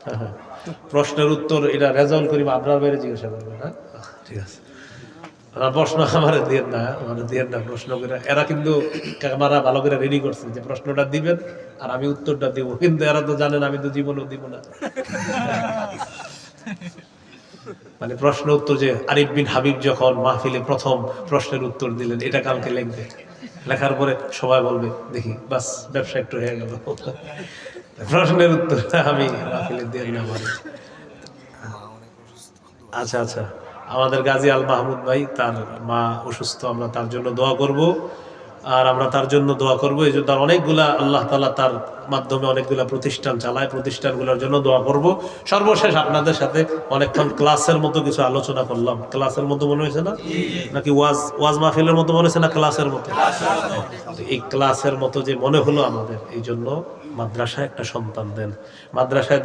হ্যাঁ হ্যাঁ, প্রশ্নের উত্তর এটা রেজাল্ট করি আপনার বাইরে জিজ্ঞাসা করবেন। হ্যাঁ ঠিক আছে, প্রশ্ন আমার দিয়ে না, আমার দিয়ে না প্রশ্ন করে। এরা কিন্তু ক্যামেরা ভালো করে রেডি করছে যে প্রশ্নটা দিবেন আর আমি উত্তরটা দিব, কিন্তু এরা তো জানেন আমি তো জীবনেও দিব না। মানে প্রশ্ন উত্তর যে আরিফ বিন হাবিব যখন মাহফিলে প্রথম প্রশ্নের উত্তর দিলেন, এটা কালকে লিখবে, লেখার পরে সবাই বলবে দেখি বাস ব্যবসা একটু হয়ে গেল। প্রশ্নের উত্তর আমি মাহফিলে দিয়ে না বলি। আচ্ছা আচ্ছা, আমাদের গাজী আল মাহমুদ ভাই, তার মা অসুস্থ, আমরা তার জন্য দোয়া করব। আর আমরা তার জন্য দোয়া করবো, এই জন্য তার অনেকগুলা আল্লাহ তাআলা তার মাধ্যমে অনেকগুলা প্রতিষ্ঠান চালায়, প্রতিষ্ঠানগুলোর জন্য দোয়া করব। সর্বশেষ আপনাদের সাথে অনেকক্ষণ ক্লাসের মতো কিছু আলোচনা করলাম। ক্লাসের মতো মনে হয়েছে না, নাকি ওয়াজ মাহফিলের মতো মনে হয়েছে না ক্লাসের মতো? এই ক্লাসের মতো যে মনে হলো আমাদের, এই জন্য মাদ্রাসায় একটা সন্তান দেন, মাদ্রাসায়